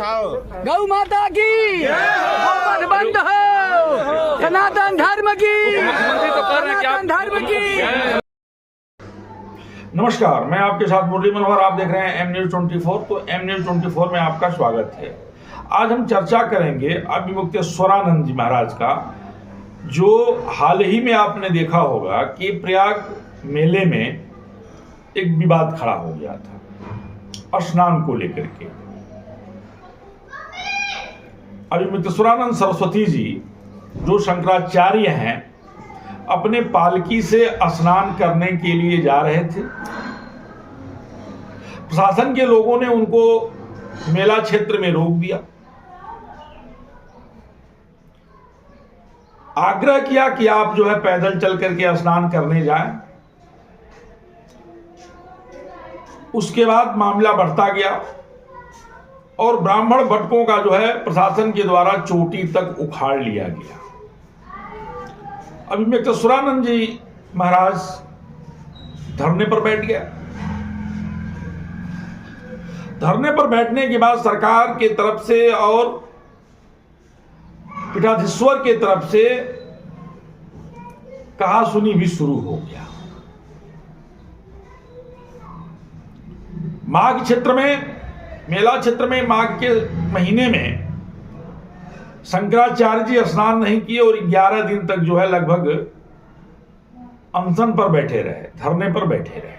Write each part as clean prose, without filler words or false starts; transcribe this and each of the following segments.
उठाओ। गौ माता की गोवध बंद हो, सनातन धर्म की, सनातन धर्म की। नमस्कार, मैं आपके साथ मुरली मनोहर, आप देख रहे हैं एम न्यूज 24। तो एम न्यूज 24 में आपका स्वागत है। आज हम चर्चा करेंगे अभिमुक्तेश्वरानंद जी महाराज का, जो हाल ही में आपने देखा होगा कि प्रयाग मेले में एक विवाद खड़ा हो गया था स्नान को लेकर के। अभिमुक्तेश्वरानंद सरस्वती जी जो शंकराचार्य हैं, अपने पालकी से स्नान करने के लिए जा रहे थे। प्रशासन के लोगों ने उनको मेला क्षेत्र में रोक दिया, आग्रह किया कि आप जो है पैदल चल करके स्नान करने जाएं। उसके बाद मामला बढ़ता गया और ब्राह्मण भटकों का जो है प्रशासन के द्वारा चोटी तक उखाड़ लिया गया। अभिमुक्तेश्वरानंद जी महाराज धरने पर बैठ गया। धरने पर बैठने के बाद सरकार के तरफ से और पीठाधीश्वर के तरफ से कहा सुनी भी शुरू हो गया। माघ क्षेत्र में, मेला क्षेत्र में माघ के महीने में शंकराचार्य जी स्नान नहीं किए और 11 दिन तक जो है लगभग अनशन पर बैठे रहे, धरने पर बैठे रहे।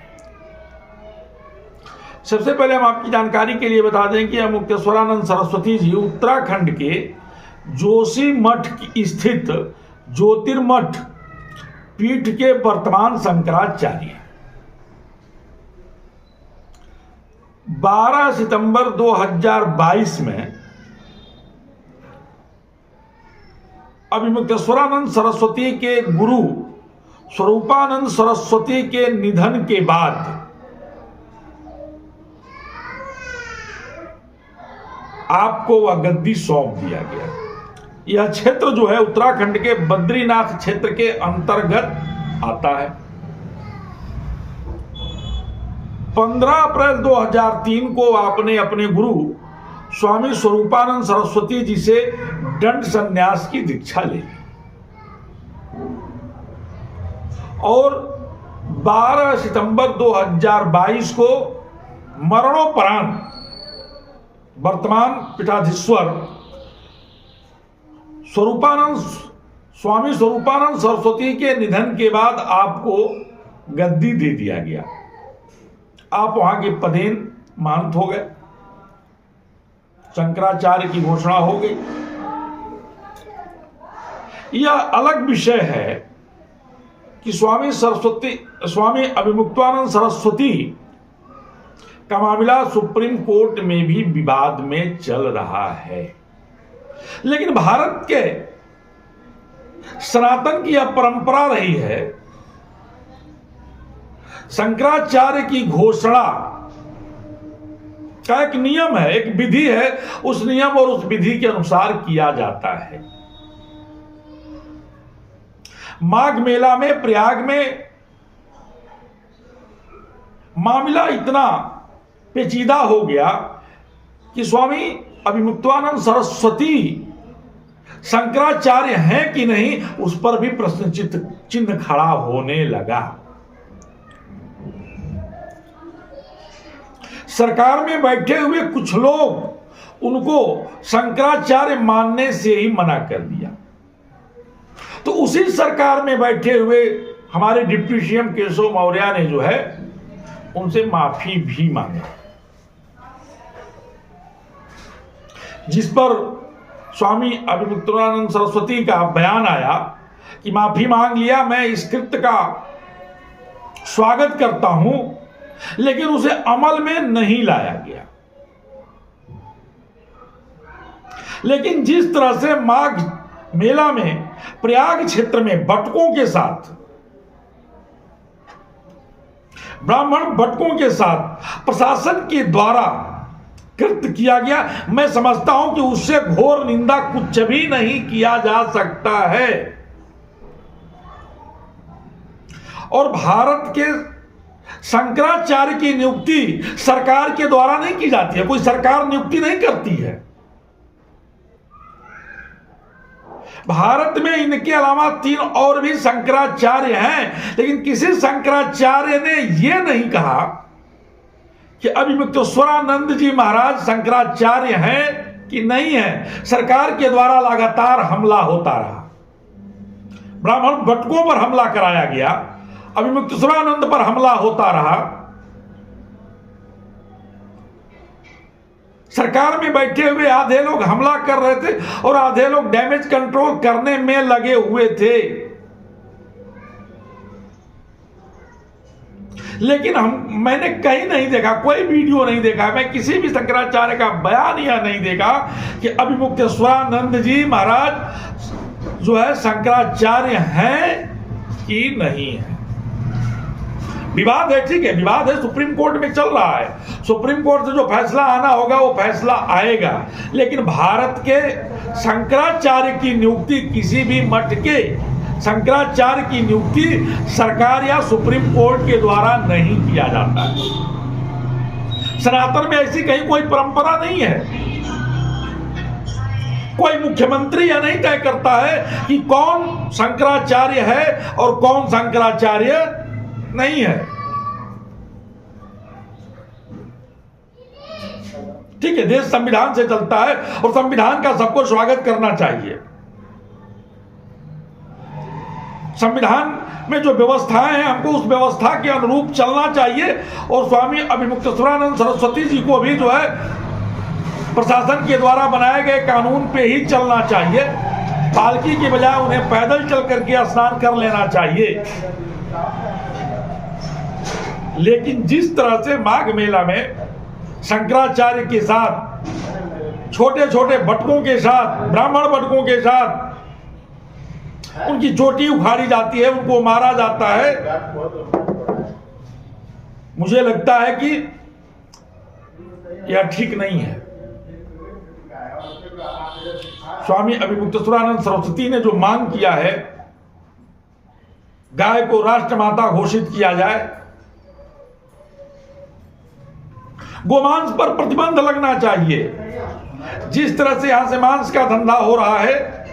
सबसे पहले हम आपकी जानकारी के लिए बता दें कि अभिमुक्तेश्वरानंद सरस्वती जी उत्तराखंड के जोशी मठ स्थित ज्योतिर्मठ पीठ के वर्तमान शंकराचार्य। 12 सितंबर 2022 में अभिमुक्तेश्वरानंद सरस्वती के गुरु स्वरूपानंद सरस्वती के निधन के बाद आपको वह गद्दी सौंप दिया गया। यह क्षेत्र जो है उत्तराखंड के बद्रीनाथ क्षेत्र के अंतर्गत आता है। 15 अप्रैल 2003 को आपने अपने गुरु स्वामी स्वरूपानंद सरस्वती जी से दंड संन्यास की दीक्षा ले ली और 12 सितंबर 2022 को मरणोपरांत वर्तमान पीठाधीश्वर स्वामी स्वरूपानंद सरस्वती के निधन के बाद आपको गद्दी दे दिया गया। आप वहां के पदेन महंत हो गए, शंकराचार्य की घोषणा हो गई। यह अलग विषय है कि स्वामी अभिमुक्तानंद सरस्वती का मामला सुप्रीम कोर्ट में भी विवाद में चल रहा है, लेकिन भारत के सनातन की यह परंपरा रही है, शंकराचार्य की घोषणा का एक नियम है, एक विधि है, उस नियम और उस विधि के अनुसार किया जाता है। माघ मेला में प्रयाग में मामला इतना पेचीदा हो गया कि स्वामी अभिमुक्तानंद सरस्वती शंकराचार्य हैं कि नहीं, उस पर भी प्रश्न चिन्ह खड़ा होने लगा। सरकार में बैठे हुए कुछ लोग उनको शंकराचार्य मानने से ही मना कर दिया। तो उसी सरकार में बैठे हुए हमारे डिप्टी सीएम केशव मौर्य ने जो है उनसे माफी भी मांगी, जिस पर स्वामी अभिमुक्तानंद सरस्वती का बयान आया कि माफी मांग लिया, मैं इस कृत्य का स्वागत करता हूं, लेकिन उसे अमल में नहीं लाया गया। लेकिन जिस तरह से माघ मेला में प्रयाग क्षेत्र में भटकों के साथ, ब्राह्मण भटकों के साथ प्रशासन के द्वारा कृत्य किया गया, मैं समझता हूं कि उससे घोर निंदा कुछ भी नहीं किया जा सकता है। और भारत के शंकराचार्य की नियुक्ति सरकार के द्वारा नहीं की जाती है, कोई सरकार नियुक्ति नहीं करती है। भारत में इनके अलावा 3 और भी शंकराचार्य हैं, लेकिन किसी शंकराचार्य ने यह नहीं कहा कि अभिमुक्तेश्वरानंद जी महाराज शंकराचार्य हैं कि नहीं है। सरकार के द्वारा लगातार हमला होता रहा, ब्राह्मण भटकों पर हमला कराया गया, अभिमुक्तेश्वरानंद पर हमला होता रहा। सरकार में बैठे हुए आधे लोग हमला कर रहे थे और आधे लोग डैमेज कंट्रोल करने में लगे हुए थे। लेकिन मैंने कहीं नहीं देखा, कोई वीडियो नहीं देखा, मैं किसी भी शंकराचार्य का बयान या नहीं देखा कि अभिमुक्तेश्वरानंद जी महाराज जो है शंकराचार्य हैं कि नहीं है। विवाद है, ठीक है, विवाद है, सुप्रीम कोर्ट में चल रहा है, सुप्रीम कोर्ट से जो फैसला आना होगा वो फैसला आएगा। लेकिन भारत के शंकराचार्य की नियुक्ति, किसी भी मठ के शंकराचार्य की नियुक्ति सरकार या सुप्रीम कोर्ट के द्वारा नहीं किया जाता है। सनातन में ऐसी कहीं कोई परंपरा नहीं है। कोई मुख्यमंत्री यह नहीं तय करता है कि कौन शंकराचार्य है और कौन शंकराचार्य नहीं है। ठीक है, देश संविधान से चलता है और संविधान का सबको स्वागत करना चाहिए। संविधान में जो व्यवस्थाएं हैं हमको उस व्यवस्था के अनुरूप चलना चाहिए और स्वामी अभिमुक्तेश्वरानंद सरस्वती जी को भी जो है प्रशासन के द्वारा बनाए गए कानून पे ही चलना चाहिए। पालकी के बजाय उन्हें पैदल चल करके स्नान कर लेना चाहिए। लेकिन जिस तरह से माघ मेला में शंकराचार्य के साथ, छोटे छोटे भटकों के साथ, ब्राह्मण भटकों के साथ उनकी चोटी उखाड़ी जाती है, उनको मारा जाता है, मुझे लगता है कि यह ठीक नहीं है। स्वामी अभिमुक्तेश्वरानंद सरस्वती ने जो मांग किया है, गाय को राष्ट्रमाता घोषित किया जाए, गोमांस पर प्रतिबंध लगना चाहिए। जिस तरह से यहां से मांस का धंधा हो रहा है,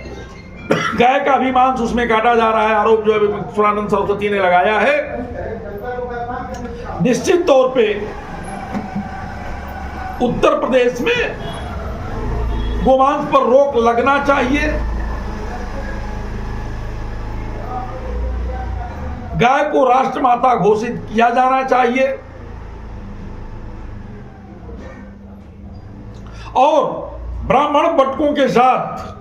गाय का भी मांस उसमें काटा जा रहा है, आरोप जो अभिमुक्तेश्वरानंद सरस्वती ने लगाया है। निश्चित तौर पे उत्तर प्रदेश में गोमांस पर रोक लगना चाहिए। गाय को राष्ट्रमाता घोषित किया जाना चाहिए और ब्राह्मण भटकों के साथ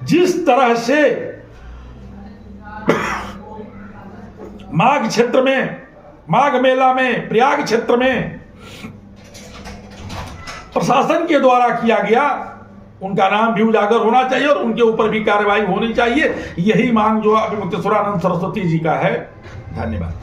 जिस तरह से माघ क्षेत्र में, माघ मेला में, प्रयाग क्षेत्र में प्रशासन के द्वारा किया गया, उनका नाम भी उजागर होना चाहिए और उनके ऊपर भी कार्रवाई होनी चाहिए। यही मांग जो अभिमुक्तेश्वरानंद सरस्वती जी का है। धन्यवाद।